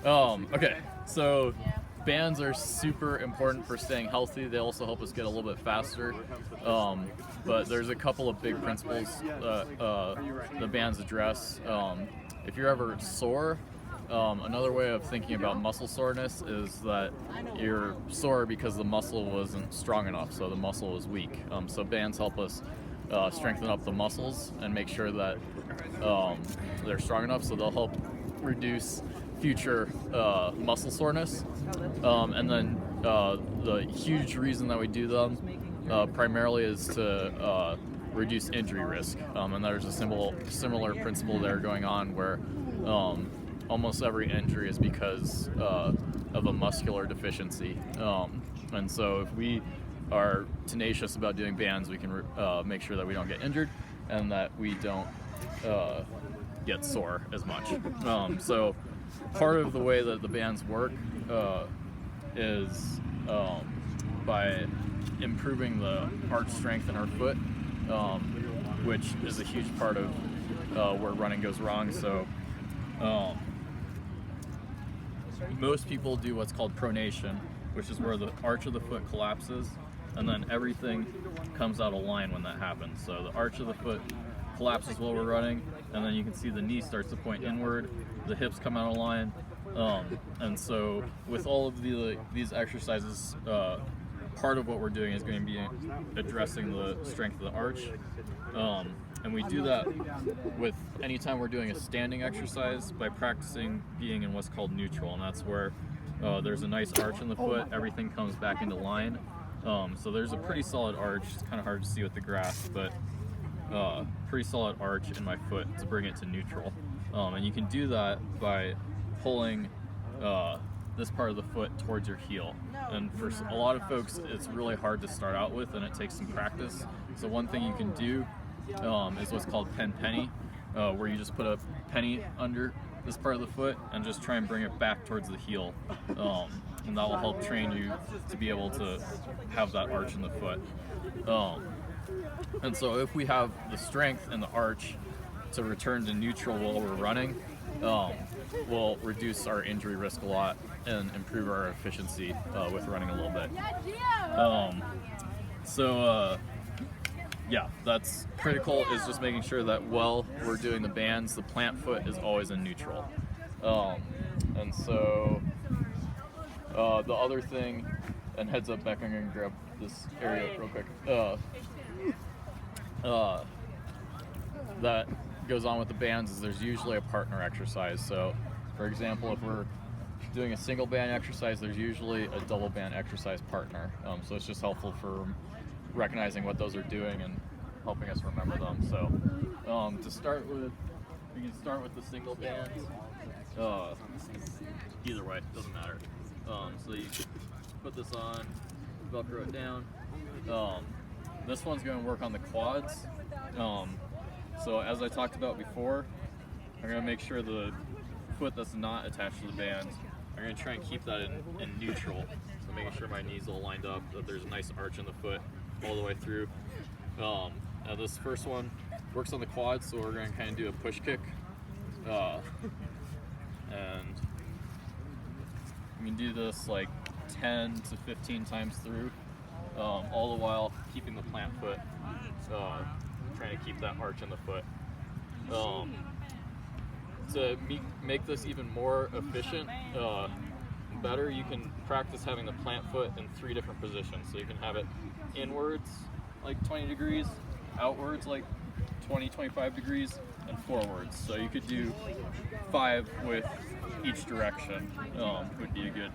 Okay, so bands are super important for staying healthy. They also help us get a little bit faster. But there's a couple of big principles the bands address. If you're ever sore, another way of thinking about muscle soreness is that you're sore because the muscle wasn't strong enough, so the muscle was weak. So bands help us strengthen up the muscles and make sure that they're strong enough, so they'll help reduce future muscle soreness. And then the huge reason that we do them primarily is to reduce injury risk. And there's a similar principle there going on where almost every injury is because of a muscular deficiency. And so if we are tenacious about doing bands, we can make sure that we don't get injured and that we don't get sore as much. So part of the way that the bands work is by improving the arch strength in our foot, which is a huge part of where running goes wrong. So most people do what's called pronation, which is where the arch of the foot collapses and then everything comes out of line when that happens. So the arch of the foot collapses while we're running, and then you can see the knee starts to point inward, the hips come out of line. And so with all of these exercises, part of what we're doing is going to be addressing the strength of the arch. And we do that with anytime we're doing a standing exercise by practicing being in what's called neutral, and that's where there's a nice arch in the foot, everything comes back into line. So there's a pretty solid arch. It's kind of hard to see with the grass, but pretty solid arch in my foot to bring it to neutral. And you can do that by pulling this part of the foot towards your heel. And for a lot of folks, it's really hard to start out with, and it takes some practice. So one thing you can do is what's called penny, where you just put a penny under this part of the foot and just try and bring it back towards the heel. And that will help train you to be able to have that arch in the foot. And so if we have the strength and the arch to return to neutral while we're running, we'll reduce our injury risk a lot and improve our efficiency with running a little bit. Yeah, that's critical, is just making sure that while we're doing the bands, the plant foot is always in neutral. And so the other thing, and heads up back, I'm going to grab this area real quick. That goes on with the bands is there's usually a partner exercise. So for example, if we're doing a single band exercise, there's usually a double band exercise partner. So it's just helpful for recognizing what those are doing and helping us remember them. So to start with, we can start with the single band. Either way, doesn't matter. So you put this on, Velcro it down. This one's going to work on the quads. So as I talked about before, I'm going to make sure the foot that's not attached to the band, I'm going to try and keep that in neutral. So making sure my knees all lined up, that there's a nice arch in the foot all the way through. Now this first one works on the quads, so we're going to kind of do a push kick. And we can do this like 10 to 15 times through, all the while keeping the plant foot, trying to keep that arch in the foot. To make this even more efficient, better, you can practice having the plant foot in 3 different positions. So you can have it inwards like 20 degrees, outwards like 20-25 degrees, and forwards. So you could do 5 with each direction, would be a good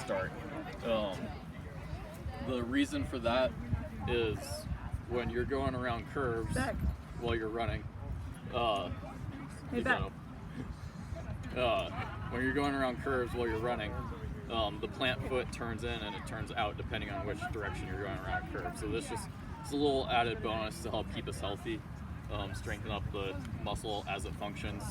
start. The reason for that is when you're going around curves while you're running, when you're going around curves while you're running, the plant foot turns in and it turns out depending on which direction you're going around a curve. So this just, it's a little added bonus to help keep us healthy, strengthen up the muscle as it functions.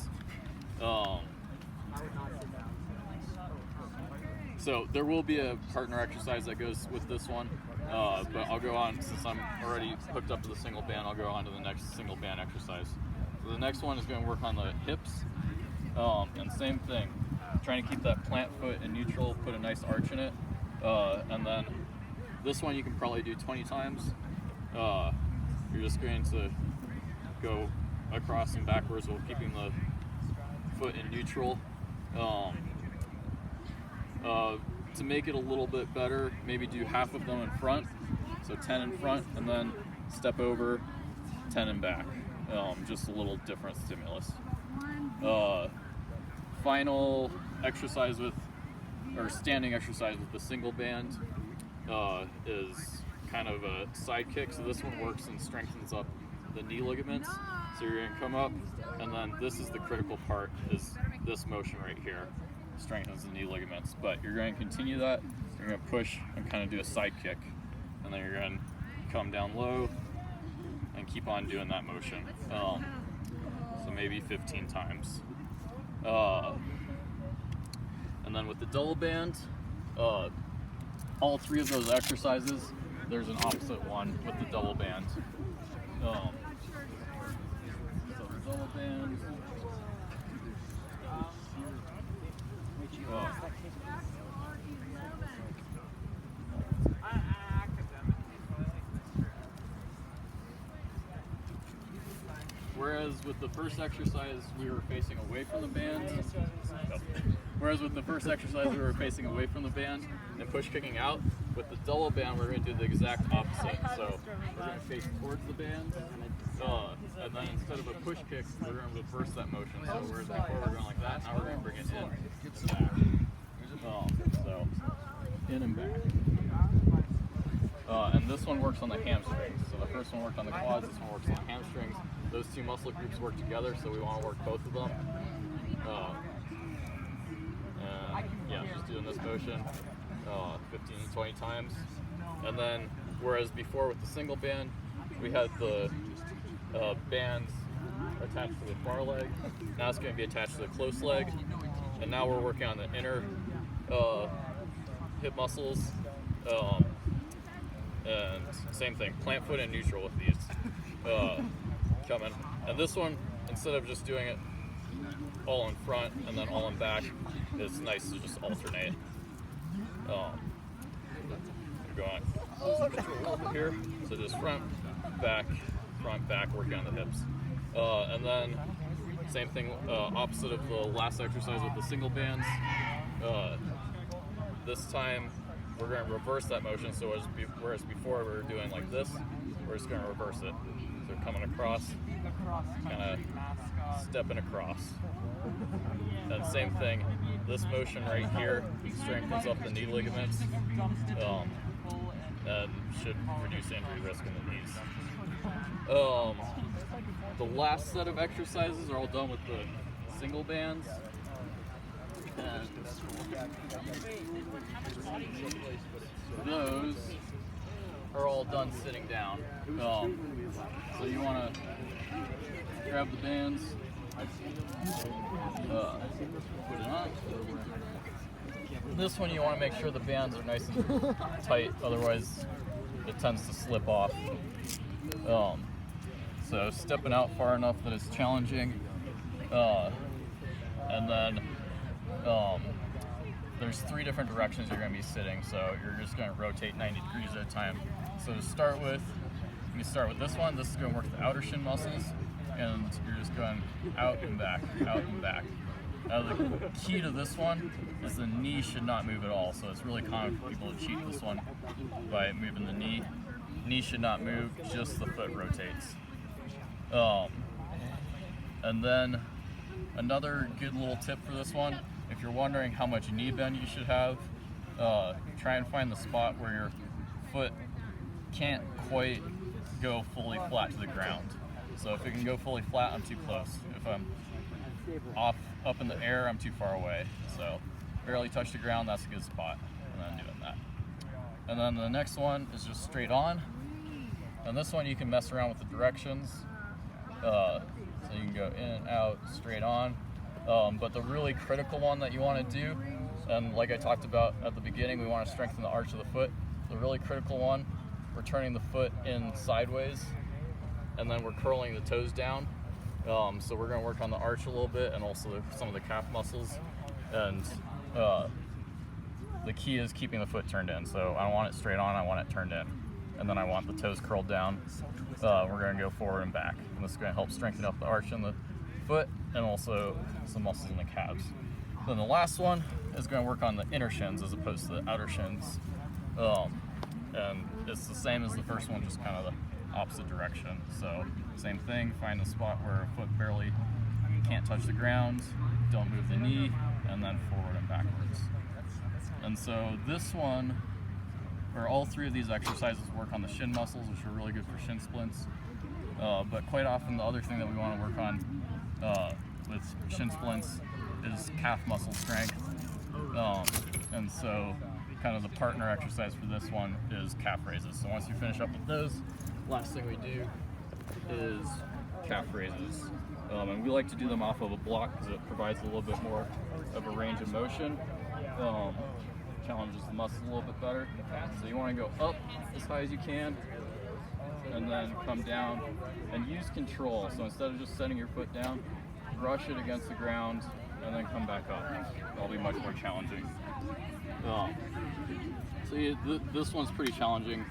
So there will be a partner exercise that goes with this one, but I'll go on, since I'm already hooked up to the single band, I'll go on to the next single band exercise. So the next one is going to work on the hips, and same thing. trying to keep that plant foot in neutral, put a nice arch in it. And then this one you can probably do 20 times. You're just going to go across and backwards while keeping the foot in neutral. To make it a little bit better, maybe do half of them in front, so 10 in front, and then step over, 10 in back. Just a little different stimulus. Final exercise standing exercise with the single band is kind of a side kick. So this one works and strengthens up the knee ligaments. So you're gonna come up, and then this is the critical part, is this motion right here. Strengthens the knee ligaments. But you're going to continue that. You're going to push and kind of do a side kick. And then you're going to come down low and keep on doing that motion. So maybe 15 times. And then with the double band, all three of those exercises, there's an opposite one with the double band. So the double band. Whereas with the first exercise we were facing away from the band, and push kicking out, with the double band we're going to do the exact opposite. So we're going to face towards the band, and then instead of a push kick, we're going to reverse that motion. So whereas before we're going like that, now we're going to bring it in and back. So in and back. And this one works on the hamstrings. So the first one worked on the quads, this one works on the hamstrings. Those two muscle groups work together, so we want to work both of them. And just doing this motion 15 to 20 times. And then, whereas before with the single band, we had the bands attached to the far leg. Now it's going to be attached to the close leg. And now we're working on the inner hip muscles. And same thing, plant foot and neutral with these coming. And this one, instead of just doing it all in front and then all in back, it's nice to just alternate. Going here, so just front, back, working on the hips. And then same thing, opposite of the last exercise with the single bands. This time we're going to reverse that motion, so whereas before we were doing like this, we're just going to reverse it. So coming across, kind of stepping across. And same thing, this motion right here strengthens up the knee ligaments and should reduce injury risk in the knees. The last set of exercises are all done with the single bands. And those are all done sitting down. So you want to grab the bands, put it on. This one you want to make sure the bands are nice and tight, otherwise it tends to slip off. So stepping out far enough that it's challenging, and then there's 3 different directions you're going to be sitting, so you're just going to rotate 90 degrees at a time. So to start with, you start with this one. This is going to work the outer shin muscles, and you're just going out and back, out and back. Now the key to this one is the knee should not move at all, so it's really common for people to cheat this one by moving the knee. Knee should not move, just the foot rotates. And then another good little tip for this one, if you're wondering how much knee bend you should have, try and find the spot where your foot can't quite go fully flat to the ground. So if it can go fully flat, I'm too close. If I'm up in the air, I'm too far away. So barely touch the ground, that's a good spot. And then doing that. And then the next one is just straight on. And this one you can mess around with the directions. So you can go in and out, straight on. But the really critical one that you want to do, and like I talked about at the beginning, we want to strengthen the arch of the foot. The really critical one, we're turning the foot in sideways, and then we're curling the toes down. So we're going to work on the arch a little bit, and also some of the calf muscles. And the key is keeping the foot turned in. So I don't want it straight on, I want it turned in. And then I want the toes curled down. We're going to go forward and back. And this is going to help strengthen up the arch in the foot and also some muscles in the calves. Then the last one is going to work on the inner shins as opposed to the outer shins. And it's the same as the first one, just kind of the opposite direction. So same thing, find a spot where a foot barely can't touch the ground, don't move the knee, and then forward and backwards. And so this one, or all three of these exercises work on the shin muscles, which are really good for shin splints. But quite often the other thing that we want to work on with shin splints is calf muscle strength. And so kind of the partner exercise for this one is calf raises. So once you finish up with those, last thing we do is calf raises. And we like to do them off of a block because it provides a little bit more of a range of motion. Challenges the muscles a little bit better. So you want to go up as high as you can and then come down and use control. So instead of just setting your foot down, brush it against the ground and then come back up. That'll be much more challenging. This one's pretty challenging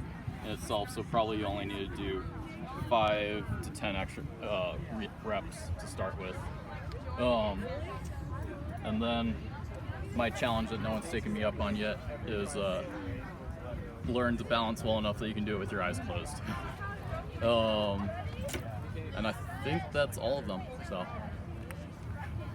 in itself, so probably you only need to do 5 to 10 extra reps to start with. And then my challenge that no one's taken me up on yet is learn to balance well enough that you can do it with your eyes closed. And I think that's all of them. So.